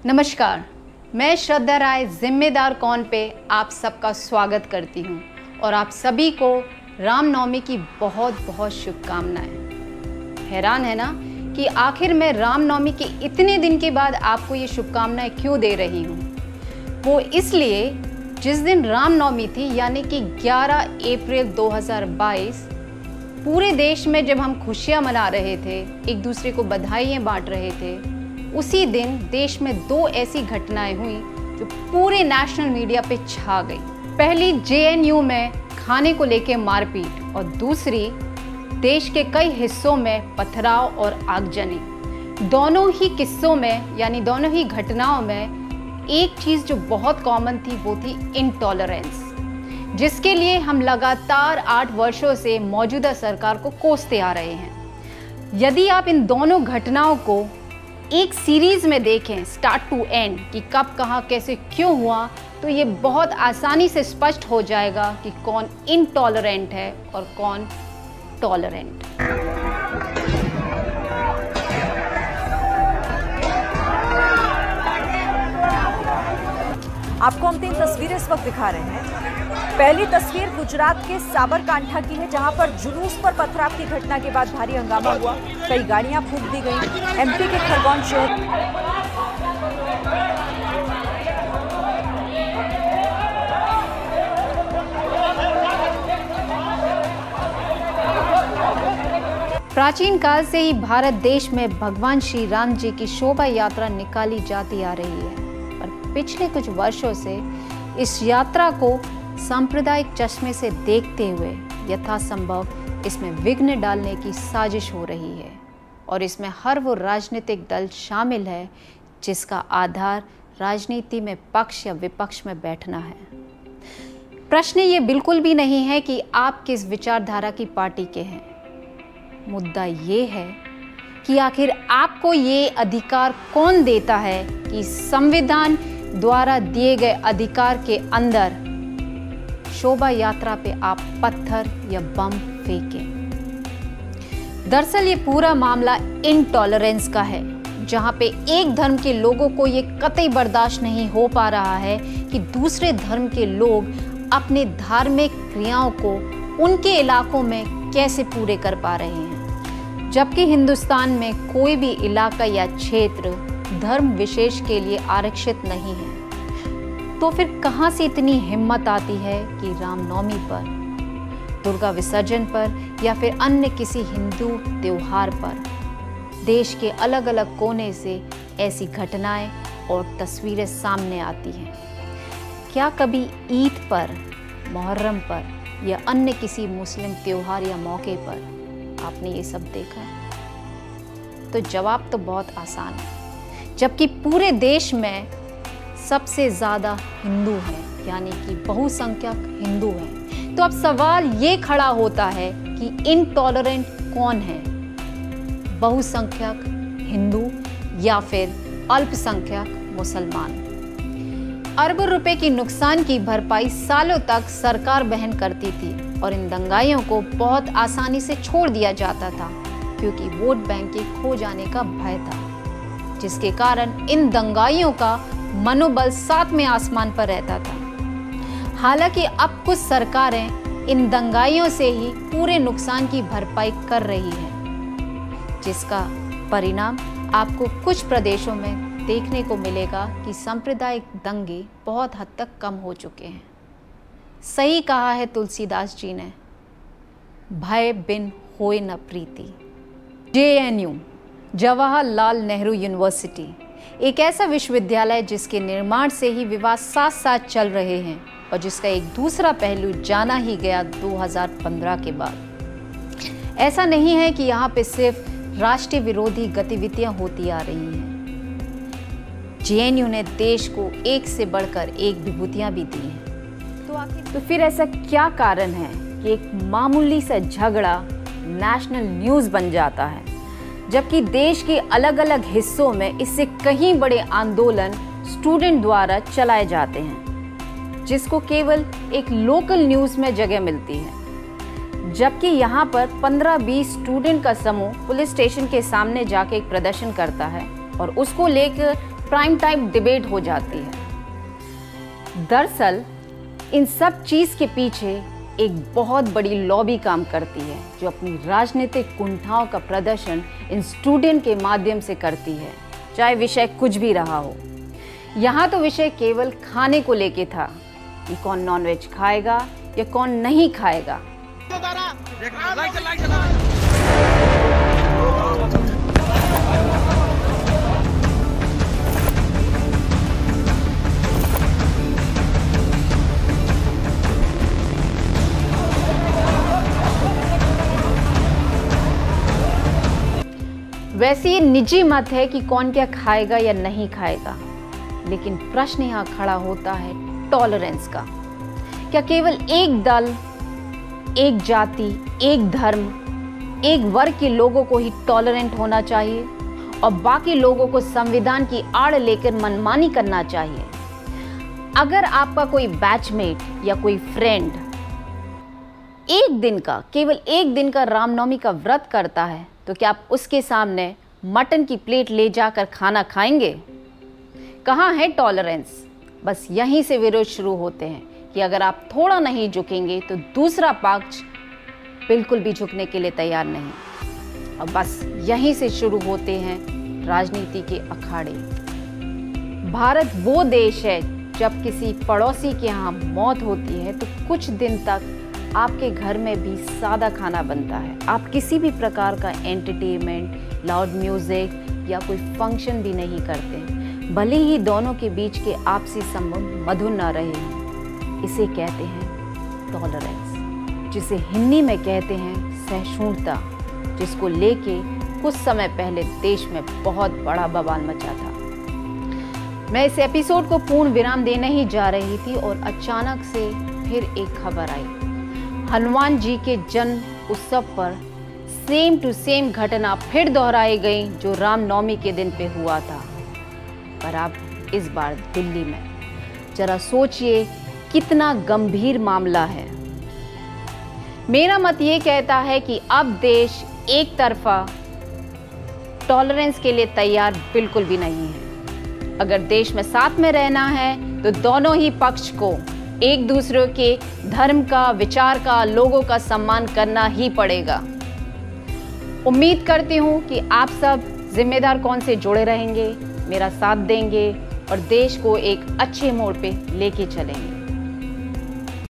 नमस्कार, मैं श्रद्धा राय जिम्मेदार कौन पे आप सबका स्वागत करती हूँ और आप सभी को रामनवमी की बहुत बहुत शुभकामनाएं। हैरान है ना कि आखिर मैं रामनवमी के इतने दिन के बाद आपको ये शुभकामनाएं क्यों दे रही हूँ। वो इसलिए जिस दिन रामनवमी थी यानी कि 11 अप्रैल 2022 पूरे देश में जब हम खुशियाँ मना रहे थे, एक दूसरे को बधाइयाँ बांट रहे थे, उसी दिन देश में दो ऐसी घटनाएं हुई जो पूरे नेशनल मीडिया पे छा गई। पहली जेएनयू में खाने को लेके मारपीट और दूसरी देश के कई हिस्सों में पथराव और आगजनी। दोनों ही किस्सों में यानी दोनों ही घटनाओं में एक चीज़ जो बहुत कॉमन थी वो थी इनटॉलरेंस, जिसके लिए हम लगातार 8 वर्षों से मौजूदा सरकार को कोसते आ रहे हैं। यदि आप इन दोनों घटनाओं को एक सीरीज में देखें स्टार्ट टू एंड कि कब कहाँ कैसे क्यों हुआ, तो ये बहुत आसानी से स्पष्ट हो जाएगा कि कौन इनटॉलरेंट है और कौन टॉलरेंट। आपको हम 3 तस्वीरें इस वक्त दिखा रहे हैं। पहली तस्वीर गुजरात के साबरकांठा की है, जहां पर जुलूस पर पथराव की घटना के बाद भारी हंगामा हुआ, कई गाड़ियां फूंक दी गईं। एमपी के खरगोन शहर प्राचीन काल से ही भारत देश में भगवान श्री राम जी की शोभा यात्रा निकाली जाती आ रही है, और पिछले कुछ वर्षों से इस यात्रा को सांप्रदायिक चश्मे से देखते हुए यथासंभव इसमें विघ्न डालने की साजिश हो रही है, और इसमें हर वो राजनीतिक दल शामिल है जिसका आधार राजनीति में पक्ष या विपक्ष में बैठना है। प्रश्न ये बिल्कुल भी नहीं है कि आप किस विचारधारा की पार्टी के हैं। मुद्दा ये है कि आखिर आपको ये अधिकार कौन देता है कि संविधान द्वारा दिए गए अधिकार के अंदर शोभा यात्रा पे आप पत्थर या बम फेंकें। दरअसल ये पूरा मामला इनटॉलरेंस का है, जहां पे एक धर्म के लोगों को ये कतई बर्दाश्त नहीं हो पा रहा है कि दूसरे धर्म के लोग अपने धार्मिक क्रियाओं को उनके इलाकों में कैसे पूरे कर पा रहे हैं, जबकि हिंदुस्तान में कोई भी इलाका या क्षेत्र धर्म विशेष के लिए आरक्षित नहीं है। तो फिर कहाँ से इतनी हिम्मत आती है कि रामनवमी पर, दुर्गा विसर्जन पर या फिर अन्य किसी हिंदू त्योहार पर देश के अलग अलग कोने से ऐसी घटनाएं और तस्वीरें सामने आती हैं। क्या कभी ईद पर, मुहर्रम पर या अन्य किसी मुस्लिम त्योहार या मौके पर आपने ये सब देखा? तो जवाब तो बहुत आसान है। जबकि पूरे देश में सबसे ज़्यादा हिंदू हैं, यानी कि बहुसंख्यक हिंदू हैं, तो अब सवाल ये खड़ा होता है कि इनटॉलरेंट कौन है, बहुसंख्यक हिंदू या फिर अल्पसंख्यक मुसलमान। अरबों रुपए की नुकसान की भरपाई सालों तक सरकार वहन करती थी और इन दंगाइयों को बहुत आसानी से छोड़ दिया जाता था, क्योंकि वोट बैंक के खो जाने का भय था, जिसके कारण इन दंगाइयों का मनोबल सातवें आसमान पर रहता था। हालांकि अब कुछ सरकारें इन दंगाइयों से ही पूरे नुकसान की भरपाई कर रही है, जिसका परिणाम आपको कुछ प्रदेशों में देखने को मिलेगा कि सांप्रदायिक दंगे बहुत हद तक कम हो चुके हैं। सही कहा है तुलसीदास जी ने, भय बिन होए न प्रीति। जेएनयू, जवाहरलाल नेहरू यूनिवर्सिटी, एक ऐसा विश्वविद्यालय जिसके निर्माण से ही विवाद साथ साथ चल रहे हैं और जिसका एक दूसरा पहलू जाना ही गया 2015 के बाद। ऐसा नहीं है कि यहाँ पे सिर्फ राष्ट्रीय विरोधी गतिविधियां होती आ रही हैं। जेएनयू ने देश को एक से बढ़कर एक विभूतियां भी दी हैं। तो फिर ऐसा क्या कारण है कि एक मामूली सा झगड़ा नेशनल न्यूज़ बन जाता है, जबकि देश के अलग अलग हिस्सों में इससे कहीं बड़े आंदोलन स्टूडेंट द्वारा चलाए जाते हैं, जिसको केवल एक लोकल न्यूज़ में जगह मिलती है। जबकि यहाँ पर 15-20 स्टूडेंट का समूह पुलिस स्टेशन के सामने जाके एक प्रदर्शन करता है और उसको लेकर प्राइम टाइम डिबेट हो जाती है। दरअसल इन सब चीज़ के पीछे एक बहुत बड़ी लॉबी काम करती है, जो अपनी राजनीतिक कुंठाओं का प्रदर्शन इन स्टूडेंट के माध्यम से करती है, चाहे विषय कुछ भी रहा हो। यहाँ तो विषय केवल खाने को लेके था कि कौन नॉनवेज खाएगा या कौन नहीं खाएगा। वैसे ये निजी मत है कि कौन क्या खाएगा या नहीं खाएगा, लेकिन प्रश्न यहाँ खड़ा होता है टॉलरेंस का। क्या केवल एक दल, एक जाति, एक धर्म, एक वर्ग के लोगों को ही टॉलरेंट होना चाहिए और बाकी लोगों को संविधान की आड़ लेकर मनमानी करना चाहिए? अगर आपका कोई बैचमेट या कोई फ्रेंड एक दिन का, केवल एक दिन का रामनवमी का व्रत करता है, तो क्या आप उसके सामने मटन की प्लेट ले जाकर खाना खाएंगे? कहाँ है टॉलरेंस? बस यहीं से विरोध शुरू होते हैं कि अगर आप थोड़ा नहीं झुकेंगे तो दूसरा पक्ष बिल्कुल भी झुकने के लिए तैयार नहीं। और बस यहीं से शुरू होते हैं राजनीति के अखाड़े। भारत वो देश है, जब किसी पड़ोसी के यहाँ मौत होती है तो कुछ दिन तक आपके घर में भी सादा खाना बनता है। आप किसी भी प्रकार का एंटरटेनमेंट, लाउड म्यूजिक या कोई फंक्शन भी नहीं करते, भले ही दोनों के बीच के आपसी संबंध मधुर न रहे हों। इसे कहते हैं टॉलरेंस, जिसे हिंदी में कहते हैं सहिष्णुता, जिसको लेके कुछ समय पहले देश में बहुत बड़ा बवाल मचा था। मैं इस एपिसोड को पूर्ण विराम देने ही जा रही थी और अचानक से फिर एक खबर आई। हनुमान जी के जन्म उत्सव पर सेम टू सेम घटना फिर दोहराई गई जो रामनवमी के दिन पे हुआ था, पर अब इस बार दिल्ली में। जरा सोचिए कितना गंभीर मामला है। मेरा मत ये कहता है कि अब देश एक तरफा टॉलरेंस के लिए तैयार बिल्कुल भी नहीं है। अगर देश में साथ में रहना है तो दोनों ही पक्ष को एक दूसरे के धर्म का, विचार का, लोगों का सम्मान करना ही पड़ेगा। उम्मीद करती हूँ कि आप सब जिम्मेदार कौन से जुड़े रहेंगे, मेरा साथ देंगे और देश को एक अच्छे मोड़ पे लेके चलेंगे।